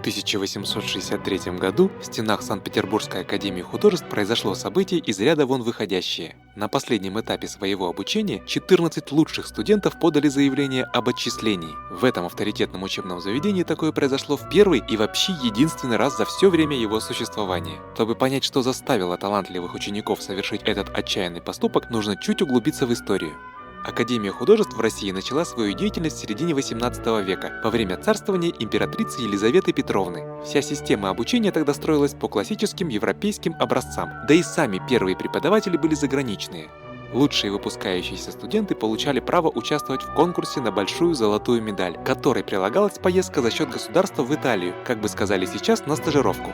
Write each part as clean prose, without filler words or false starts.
1863 году в стенах Санкт-Петербургской академии художеств произошло событие из ряда вон выходящее. На последнем этапе своего обучения 14 лучших студентов подали заявление об отчислении. В этом авторитетном учебном заведении такое произошло в первый и вообще единственный раз за все время его существования. Чтобы понять, что заставило талантливых учеников совершить этот отчаянный поступок, нужно чуть углубиться в историю. Академия художеств в России начала свою деятельность в середине XVIII века, во время царствования императрицы Елизаветы Петровны. Вся система обучения тогда строилась по классическим европейским образцам, да и сами первые преподаватели были заграничные. Лучшие выпускающиеся студенты получали право участвовать в конкурсе на большую золотую медаль, к которой прилагалась поездка за счет государства в Италию, как бы сказали сейчас, на стажировку.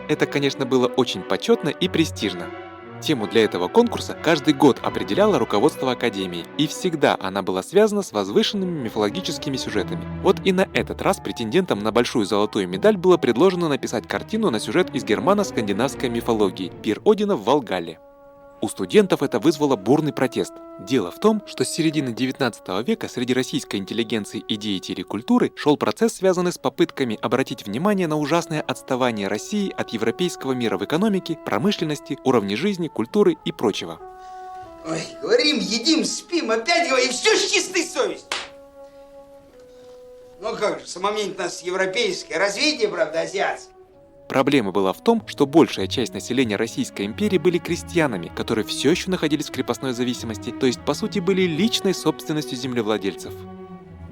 Это, конечно, было очень почетно и престижно. Тему для этого конкурса каждый год определяло руководство Академии, и всегда она была связана с возвышенными мифологическими сюжетами. Вот и на этот раз претендентам на большую золотую медаль было предложено написать картину на сюжет из германо-скандинавской мифологии «Пир Одина в Валгалле». У студентов это вызвало бурный протест. Дело в том, что с середины XIX века среди российской интеллигенции и деятелей культуры шел процесс, связанный с попытками обратить внимание на ужасное отставание России от европейского мира в экономике, промышленности, уровне жизни, культуры и прочего. Ой, говорим, едим, спим, опять говорим, все с чистой совестью. Ну как же, самомнение у нас европейское, развитие, правда, азиатское. Проблема была в том, что большая часть населения Российской империи были крестьянами, которые все еще находились в крепостной зависимости, то есть по сути были личной собственностью землевладельцев.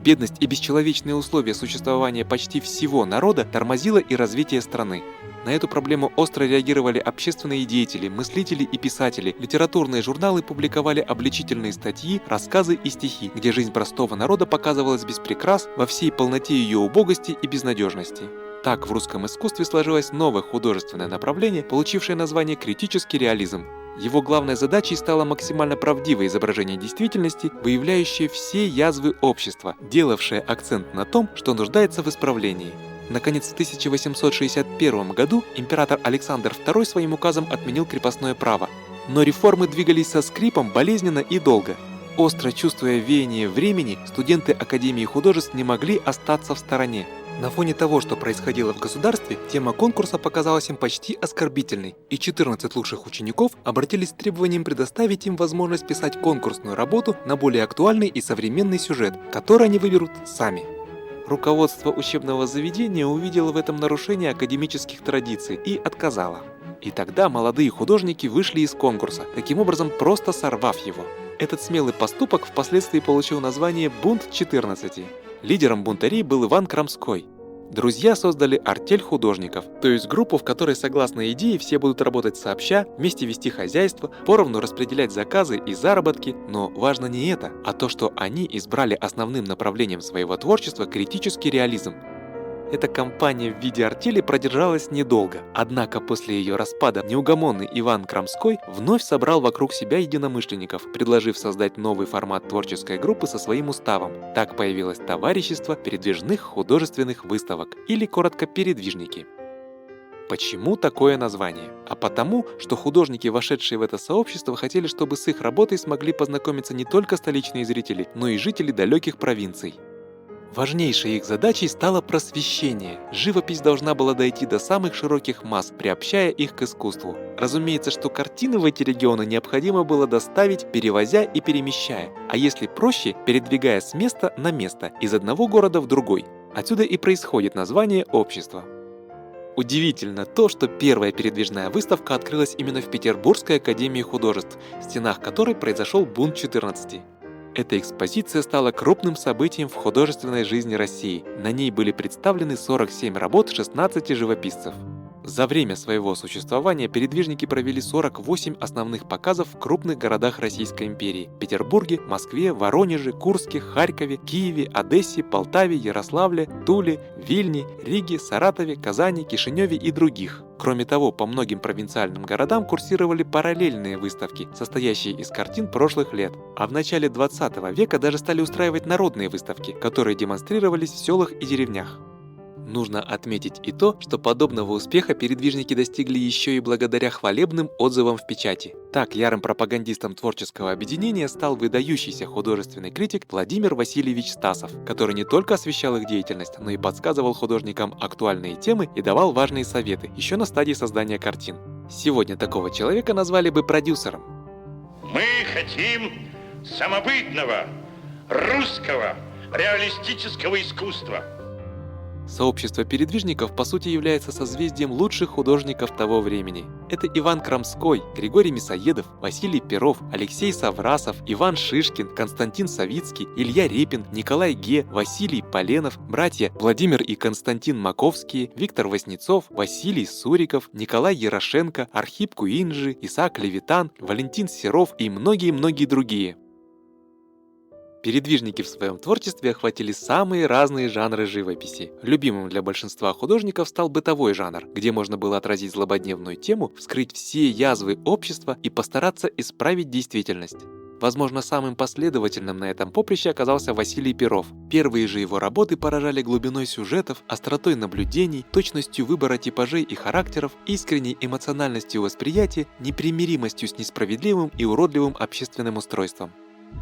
Бедность и бесчеловечные условия существования почти всего народа тормозило и развитие страны. На эту проблему остро реагировали общественные деятели, мыслители и писатели. Литературные журналы публиковали обличительные статьи, рассказы и стихи, где жизнь простого народа показывалась без прикрас, во всей полноте ее убогости и безнадежности. Так в русском искусстве сложилось новое художественное направление, получившее название критический реализм. Его главной задачей стало максимально правдивое изображение действительности, выявляющее все язвы общества, делавшее акцент на том, что нуждается в исправлении. Наконец, в 1861 году император Александр II своим указом отменил крепостное право. Но реформы двигались со скрипом, болезненно и долго. Остро чувствуя веяние времени, студенты Академии художеств не могли остаться в стороне. На фоне того, что происходило в государстве, тема конкурса показалась им почти оскорбительной, и 14 лучших учеников обратились с требованием предоставить им возможность писать конкурсную работу на более актуальный и современный сюжет, который они выберут сами. Руководство учебного заведения увидело в этом нарушение академических традиций и отказало. И тогда молодые художники вышли из конкурса, таким образом просто сорвав его. Этот смелый поступок впоследствии получил название «Бунт 14». Лидером бунтарей был Иван Крамской. Друзья создали артель художников, то есть группу, в которой, согласно идее, все будут работать сообща, вместе вести хозяйство, поровну распределять заказы и заработки, но важно не это, а то, что они избрали основным направлением своего творчества критический реализм. Эта кампания в виде артели продержалась недолго, однако после ее распада неугомонный Иван Крамской вновь собрал вокруг себя единомышленников, предложив создать новый формат творческой группы со своим уставом. Так появилось Товарищество передвижных художественных выставок, или коротко передвижники. Почему такое название? А потому, что художники, вошедшие в это сообщество, хотели, чтобы с их работой смогли познакомиться не только столичные зрители, но и жители далеких провинций. Важнейшей их задачей стало просвещение. Живопись должна была дойти до самых широких масс, приобщая их к искусству. Разумеется, что картины в эти регионы необходимо было доставить, перевозя и перемещая, а если проще, передвигая с места на место, из одного города в другой. Отсюда и происходит название общества. Удивительно то, что первая передвижная выставка открылась именно в Петербургской академии художеств, в стенах которой произошел бунт 14. Эта экспозиция стала крупным событием в художественной жизни России. На ней были представлены 47 работ 16 живописцев. За время своего существования передвижники провели 48 основных показов в крупных городах Российской империи – Петербурге, Москве, Воронеже, Курске, Харькове, Киеве, Одессе, Полтаве, Ярославле, Туле, Вильне, Риге, Саратове, Казани, Кишиневе и других. Кроме того, по многим провинциальным городам курсировали параллельные выставки, состоящие из картин прошлых лет. А в начале 20 века даже стали устраивать народные выставки, которые демонстрировались в селах и деревнях. Нужно отметить и то, что подобного успеха передвижники достигли еще и благодаря хвалебным отзывам в печати. Так, ярым пропагандистом творческого объединения стал выдающийся художественный критик Владимир Васильевич Стасов, который не только освещал их деятельность, но и подсказывал художникам актуальные темы и давал важные советы еще на стадии создания картин. Сегодня такого человека назвали бы продюсером. Мы хотим самобытного, русского, реалистического искусства. Сообщество передвижников по сути является созвездием лучших художников того времени. Это Иван Крамской, Григорий Мясоедов, Василий Перов, Алексей Саврасов, Иван Шишкин, Константин Савицкий, Илья Репин, Николай Ге, Василий Поленов, братья Владимир и Константин Маковские, Виктор Васнецов, Василий Суриков, Николай Ярошенко, Архип Куинджи, Исаак Левитан, Валентин Серов и многие-многие другие. Передвижники в своем творчестве охватили самые разные жанры живописи. Любимым для большинства художников стал бытовой жанр, где можно было отразить злободневную тему, вскрыть все язвы общества и постараться исправить действительность. Возможно, самым последовательным на этом поприще оказался Василий Перов. Первые же его работы поражали глубиной сюжетов, остротой наблюдений, точностью выбора типажей и характеров, искренней эмоциональностью восприятия, непримиримостью с несправедливым и уродливым общественным устройством.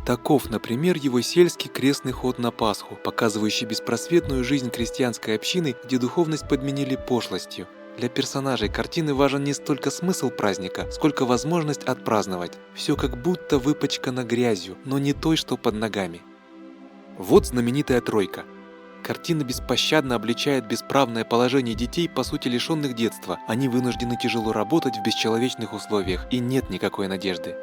Таков, например, его сельский крестный ход на Пасху, показывающий беспросветную жизнь крестьянской общины, где духовность подменили пошлостью. Для персонажей картины важен не столько смысл праздника, сколько возможность отпраздновать. Все как будто выпачкано грязью, но не той, что под ногами. Вот знаменитая тройка. Картина беспощадно обличает бесправное положение детей, по сути лишенных детства. Они вынуждены тяжело работать в бесчеловечных условиях, и нет никакой надежды.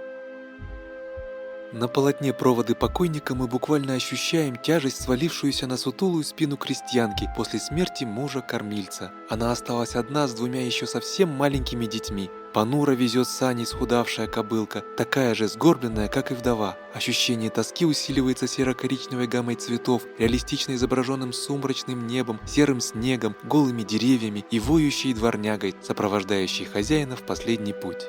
На полотне «Проводы покойника» мы буквально ощущаем тяжесть, свалившуюся на сутулую спину крестьянки после смерти мужа-кормильца. Она осталась одна с двумя еще совсем маленькими детьми. Понуро везет сани схудавшая кобылка, такая же сгорбленная, как и вдова. Ощущение тоски усиливается серо-коричневой гаммой цветов, реалистично изображенным сумрачным небом, серым снегом, голыми деревьями и воющей дворнягой, сопровождающей хозяина в последний путь.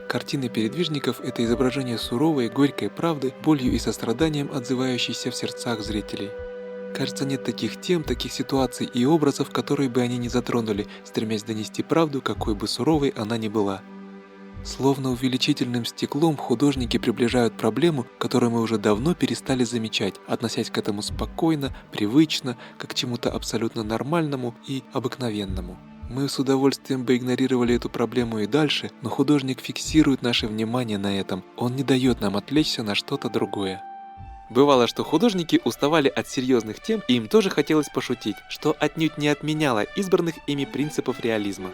Картины передвижников – это изображение суровой, горькой правды, болью и состраданием, отзывающейся в сердцах зрителей. Кажется, нет таких тем, таких ситуаций и образов, которые бы они не затронули, стремясь донести правду, какой бы суровой она ни была. Словно увеличительным стеклом художники приближают проблему, которую мы уже давно перестали замечать, относясь к этому спокойно, привычно, как к чему-то абсолютно нормальному и обыкновенному. Мы с удовольствием бы игнорировали эту проблему и дальше, но художник фиксирует наше внимание на этом, он не дает нам отвлечься на что-то другое. Бывало, что художники уставали от серьезных тем, и им тоже хотелось пошутить, что отнюдь не отменяло избранных ими принципов реализма.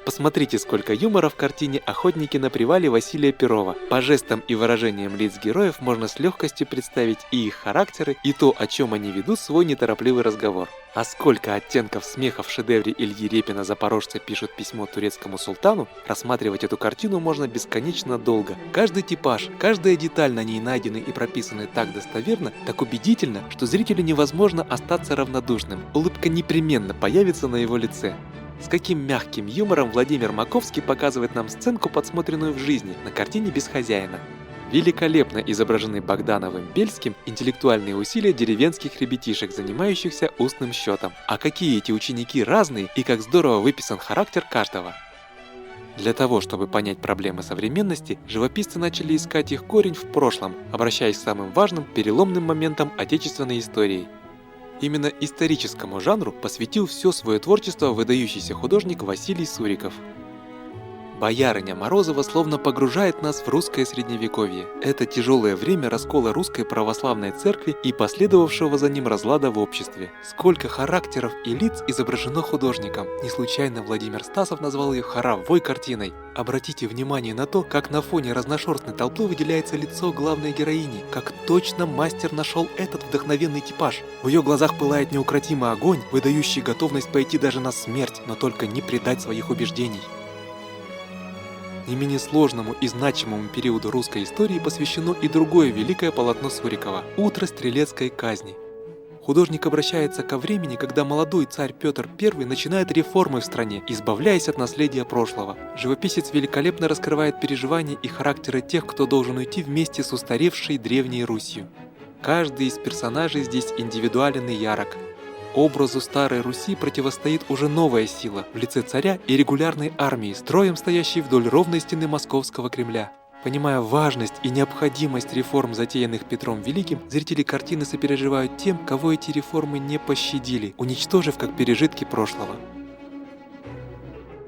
Посмотрите, сколько юмора в картине «Охотники на привале» Василия Перова. По жестам и выражениям лиц героев можно с легкостью представить и их характеры, и то, о чем они ведут свой неторопливый разговор. А сколько оттенков смеха в шедевре Ильи Репина «Запорожцы пишут письмо турецкому султану», рассматривать эту картину можно бесконечно долго. Каждый типаж, каждая деталь на ней найдены и прописаны так достоверно, так убедительно, что зрителю невозможно остаться равнодушным. Улыбка непременно появится на его лице. С каким мягким юмором Владимир Маковский показывает нам сценку, подсмотренную в жизни, на картине «Без хозяина». Великолепно изображены Богдановым Бельским интеллектуальные усилия деревенских ребятишек, занимающихся устным счетом. А какие эти ученики разные и как здорово выписан характер каждого. Для того, чтобы понять проблемы современности, живописцы начали искать их корень в прошлом, обращаясь к самым важным, переломным моментам отечественной истории. Именно историческому жанру посвятил все свое творчество выдающийся художник Василий Суриков. «Боярыня» Морозова словно погружает нас в русское средневековье. Это тяжелое время раскола русской православной церкви и последовавшего за ним разлада в обществе. Сколько характеров и лиц изображено художником. Не случайно Владимир Стасов назвал ее хоровой картиной. Обратите внимание на то, как на фоне разношерстной толпы выделяется лицо главной героини, как точно мастер нашел этот вдохновенный типаж. В ее глазах пылает неукротимый огонь, выдающий готовность пойти даже на смерть, но только не предать своих убеждений. Не менее сложному и значимому периоду русской истории посвящено и другое великое полотно Сурикова – «Утро стрелецкой казни». Художник обращается ко времени, когда молодой царь Петр I начинает реформы в стране, избавляясь от наследия прошлого. Живописец великолепно раскрывает переживания и характеры тех, кто должен уйти вместе с устаревшей древней Русью. Каждый из персонажей здесь индивидуален и ярок. образу Старой Руси противостоит уже новая сила в лице царя и регулярной армии, строем стоящей вдоль ровной стены Московского Кремля. Понимая важность и необходимость реформ, затеянных Петром Великим, зрители картины сопереживают тем, кого эти реформы не пощадили, уничтожив как пережитки прошлого.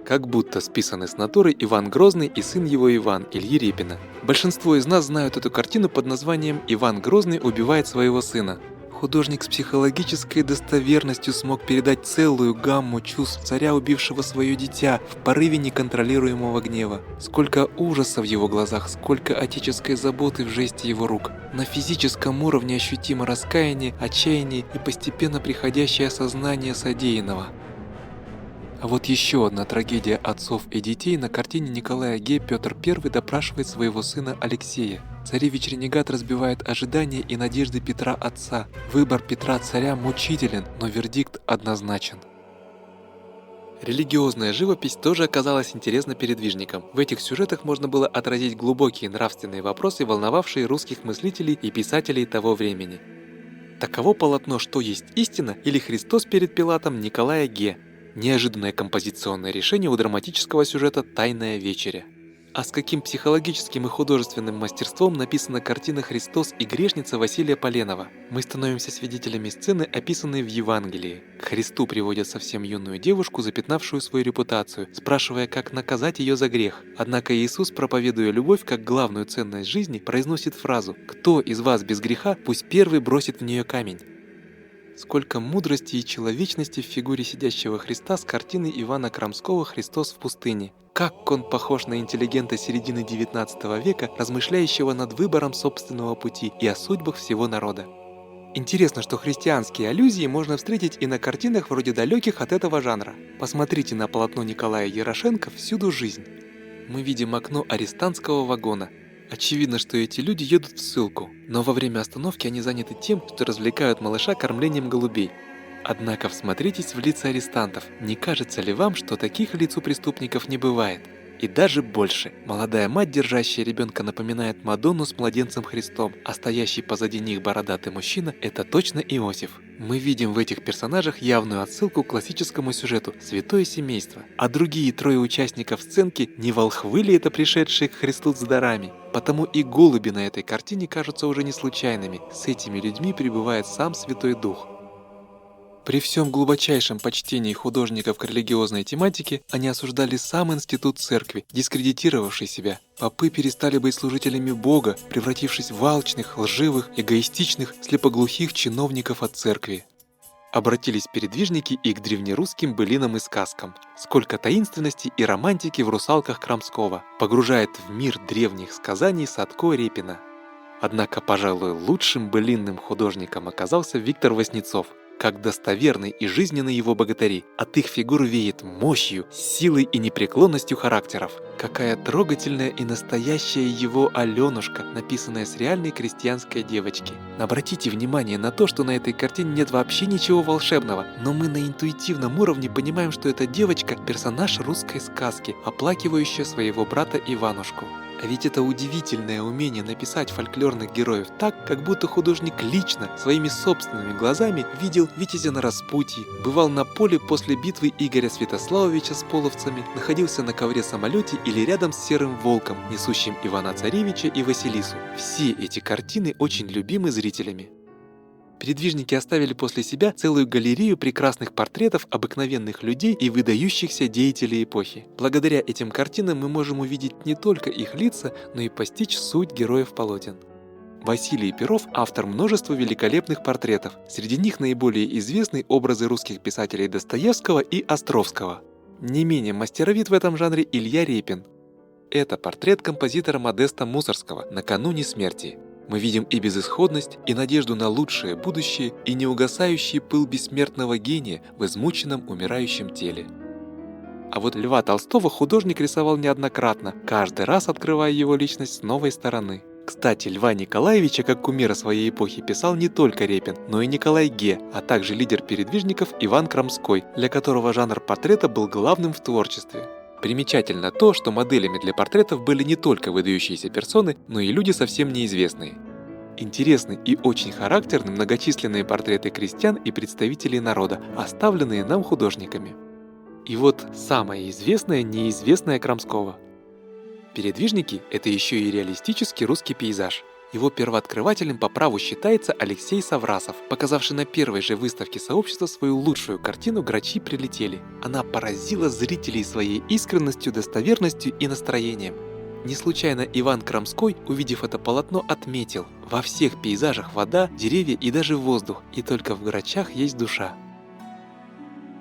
Как будто списаны с натуры Иван Грозный и сын его Иван, Ильи Репина. Большинство из нас знают эту картину под названием «Иван Грозный убивает своего сына». Художник с психологической достоверностью смог передать целую гамму чувств царя, убившего свое дитя, в порыве неконтролируемого гнева. Сколько ужаса в его глазах, сколько отеческой заботы в жесте его рук. На физическом уровне ощутимо раскаяние, отчаяние и постепенно приходящее осознание содеянного. А вот еще одна трагедия отцов и детей на картине Николая Ге Петр I допрашивает своего сына Алексея. Царевич-ренегат разбивает ожидания и надежды Петра отца. Выбор Петра царя мучителен, но вердикт однозначен. Религиозная живопись тоже оказалась интересна передвижникам. В этих сюжетах можно было отразить глубокие нравственные вопросы, волновавшие русских мыслителей и писателей того времени. Таково полотно «Что есть истина» или «Христос перед Пилатом» Николая Ге. Неожиданное композиционное решение у драматического сюжета «Тайная вечеря». А с каким психологическим и художественным мастерством написана картина «Христос и грешница» Василия Поленова. Мы становимся свидетелями сцены, описанной в Евангелии. К Христу приводят совсем юную девушку, запятнавшую свою репутацию, спрашивая, как наказать ее за грех. Однако Иисус, проповедуя любовь как главную ценность жизни, произносит фразу «Кто из вас без греха, пусть первый бросит в нее камень». Сколько мудрости и человечности в фигуре сидящего Христа с картины Ивана Крамского «Христос в пустыне». Как он похож на интеллигента середины XIX века, размышляющего над выбором собственного пути и о судьбах всего народа. Интересно, что христианские аллюзии можно встретить и на картинах вроде далеких от этого жанра. Посмотрите на полотно Николая Ярошенко «Всюду жизнь». Мы видим окно арестантского вагона. Очевидно, что эти люди едут в ссылку, но во время остановки они заняты тем, что развлекают малыша кормлением голубей. Однако всмотритесь в лица арестантов. Не кажется ли вам, что таких лиц у преступников не бывает? И даже больше. Молодая мать, держащая ребенка, напоминает Мадонну с младенцем Христом, а стоящий позади них бородатый мужчина – это точно Иосиф. Мы видим в этих персонажах явную отсылку к классическому сюжету «Святое семейство». А другие трое участников сценки не волхвы ли это пришедшие к Христу с дарами? Потому и голуби на этой картине кажутся уже не случайными. С этими людьми пребывает сам Святой Дух. При всем глубочайшем почтении художников к религиозной тематике, они осуждали сам институт церкви, дискредитировавший себя. Попы перестали быть служителями Бога, превратившись в алчных, лживых, эгоистичных, слепоглухих чиновников от церкви. Обратились передвижники и к древнерусским былинам и сказкам. Сколько таинственности и романтики в «Русалках» Крамского. Погружает в мир древних сказаний Садко Репина. Однако, пожалуй, лучшим былинным художником оказался Виктор Васнецов. Как достоверны и жизненны его богатыри, от их фигур веет мощью, силой и непреклонностью характеров. Какая трогательная и настоящая его Аленушка, написанная с реальной крестьянской девочки. Обратите внимание на то, что на этой картине нет вообще ничего волшебного, но мы на интуитивном уровне понимаем, что эта девочка – персонаж русской сказки, оплакивающая своего брата Иванушку. А ведь это удивительное умение написать фольклорных героев так, как будто художник лично, своими собственными глазами видел Витязя на распутье, бывал на поле после битвы Игоря Святославовича с половцами, находился на ковре-самолете или рядом с серым волком, несущим Ивана-Царевича и Василису. Все эти картины очень любимы зрителями. Передвижники оставили после себя целую галерею прекрасных портретов обыкновенных людей и выдающихся деятелей эпохи. Благодаря этим картинам мы можем увидеть не только их лица, но и постичь суть героев полотен. Василий Перов – автор множества великолепных портретов. Среди них наиболее известны образы русских писателей Достоевского и Островского. Не менее мастеровит в этом жанре Илья Репин. Это портрет композитора Модеста Мусоргского накануне смерти. Мы видим и безысходность, и надежду на лучшее будущее, и неугасающий пыл бессмертного гения в измученном умирающем теле. А вот Льва Толстого художник рисовал неоднократно, каждый раз открывая его личность с новой стороны. Кстати, Льва Николаевича как кумира своей эпохи писал не только Репин, но и Николай Ге, а также лидер передвижников Иван Крамской, для которого жанр портрета был главным в творчестве. Примечательно то, что моделями для портретов были не только выдающиеся персоны, но и люди совсем неизвестные. Интересны и очень характерны многочисленные портреты крестьян и представителей народа, оставленные нам художниками. И вот самое известное неизвестное Крамского. Передвижники – это еще и реалистический русский пейзаж. Его первооткрывателем по праву считается Алексей Саврасов, показавший на первой же выставке сообщества свою лучшую картину «Грачи прилетели». Она поразила зрителей своей искренностью, достоверностью и настроением. Не случайно Иван Крамской, увидев это полотно, отметил: во всех пейзажах вода, деревья и даже воздух, и только в грачах есть душа.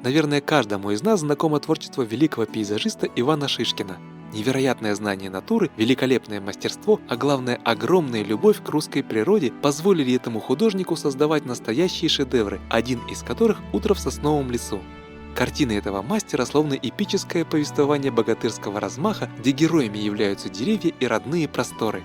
Наверное, каждому из нас знакомо творчество великого пейзажиста Ивана Шишкина. Невероятное знание натуры, великолепное мастерство, а главное огромная любовь к русской природе позволили этому художнику создавать настоящие шедевры, один из которых «Утро в сосновом лесу». Картины этого мастера словно эпическое повествование богатырского размаха, где героями являются деревья и родные просторы.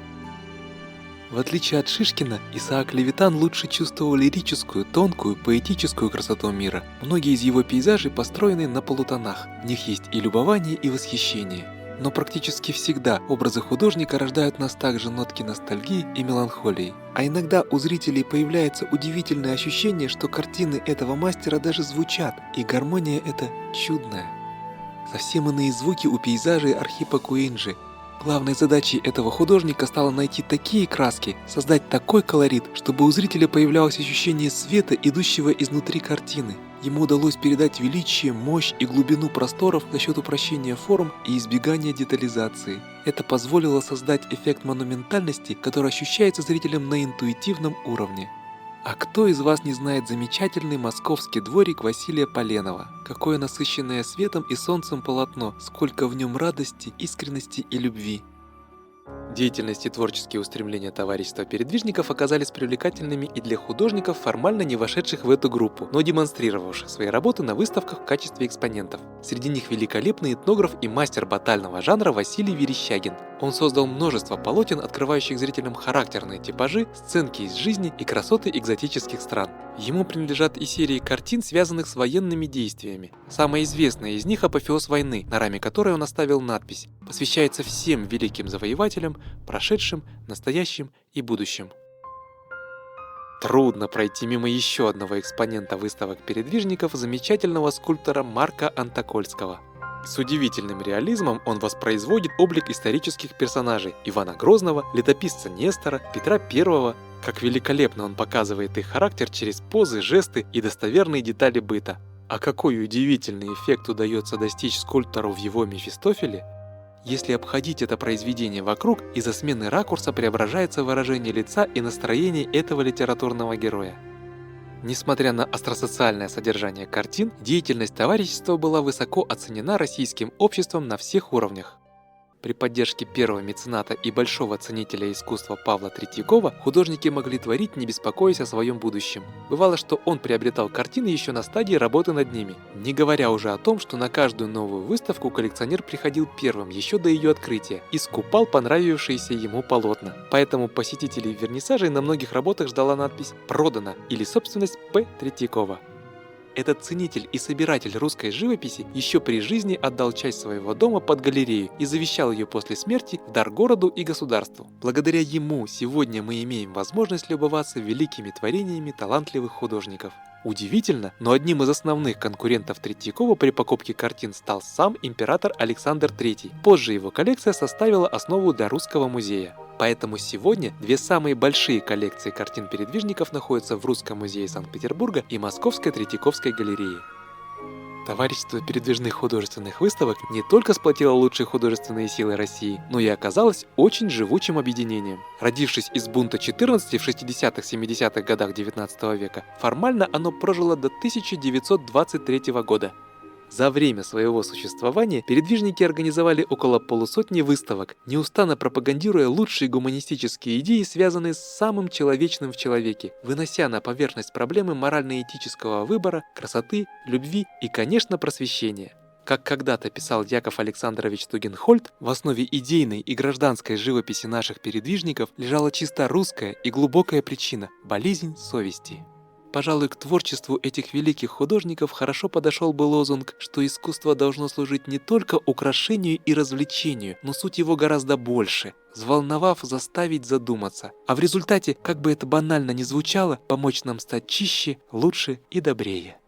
В отличие от Шишкина, Исаак Левитан лучше чувствовал лирическую, тонкую, поэтическую красоту мира. Многие из его пейзажей построены на полутонах, в них есть и любование, и восхищение. Но практически всегда образы художника рождают в нас также нотки ностальгии и меланхолии. А иногда у зрителей появляется удивительное ощущение, что картины этого мастера даже звучат, и гармония эта чудная. Совсем иные звуки у пейзажей Архипа Куинджи. Главной задачей этого художника стало найти такие краски, создать такой колорит, чтобы у зрителя появлялось ощущение света, идущего изнутри картины. Ему удалось передать величие, мощь и глубину просторов за счет упрощения форм и избегания детализации. Это позволило создать эффект монументальности, который ощущается зрителем на интуитивном уровне. А кто из вас не знает замечательный московский дворик Василия Поленова? Какое насыщенное светом и солнцем полотно, сколько в нем радости, искренности и любви. Деятельность и творческие устремления товарищества передвижников оказались привлекательными и для художников, формально не вошедших в эту группу, но демонстрировавших свои работы на выставках в качестве экспонентов. Среди них великолепный этнограф и мастер батального жанра Василий Верещагин. Он создал множество полотен, открывающих зрителям характерные типажи, сценки из жизни и красоты экзотических стран. Ему принадлежат и серии картин, связанных с военными действиями. Самая известная из них «Апофеоз войны», на раме которой он оставил надпись: посвящается всем великим завоевателям, прошедшим, настоящим и будущим. Трудно пройти мимо еще одного экспонента выставок передвижников, замечательного скульптора Марка Антокольского. С удивительным реализмом он воспроизводит облик исторических персонажей Ивана Грозного, летописца Нестора, Петра I. Как великолепно он показывает их характер через позы, жесты и достоверные детали быта. А какой удивительный эффект удается достичь скульптору в его Мефистофеле? Если обходить это произведение вокруг, из-за смены ракурса преображается выражение лица и настроение этого литературного героя. Несмотря на остросоциальное содержание картин, деятельность товарищества была высоко оценена российским обществом на всех уровнях. При поддержке первого мецената и большого ценителя искусства Павла Третьякова художники могли творить, не беспокоясь о своем будущем. Бывало, что он приобретал картины еще на стадии работы над ними, не говоря уже о том, что на каждую новую выставку коллекционер приходил первым еще до ее открытия и скупал понравившиеся ему полотна. Поэтому посетителей вернисажей на многих работах ждала надпись «Продано» или «Собственность П. Третьякова». Этот ценитель и собиратель русской живописи еще при жизни отдал часть своего дома под галерею и завещал ее после смерти в дар городу и государству. Благодаря ему сегодня мы имеем возможность любоваться великими творениями талантливых художников. Удивительно, но одним из основных конкурентов Третьякова при покупке картин стал сам император Александр III. Позже его коллекция составила основу для Русского музея. Поэтому сегодня две самые большие коллекции картин передвижников находятся в Русском музее Санкт-Петербурга и Московской Третьяковской галерее. Товарищество передвижных художественных выставок не только сплотило лучшие художественные силы России, но и оказалось очень живучим объединением. Родившись из бунта 14 в 60-70-х годах XIX века, формально оно прожило до 1923 года. За время своего существования передвижники организовали около полусотни выставок, неустанно пропагандируя лучшие гуманистические идеи, связанные с самым человечным в человеке, вынося на поверхность проблемы морально-этического выбора, красоты, любви и, конечно, просвещения. Как когда-то писал Яков Александрович Тугенхольд, в основе идейной и гражданской живописи наших передвижников лежала чисто русская и глубокая причина – болезнь совести. Пожалуй, к творчеству этих великих художников хорошо подошел бы лозунг, что искусство должно служить не только украшению и развлечению, но суть его гораздо больше, взволновав, заставить задуматься, а в результате, как бы это банально ни звучало, помочь нам стать чище, лучше и добрее.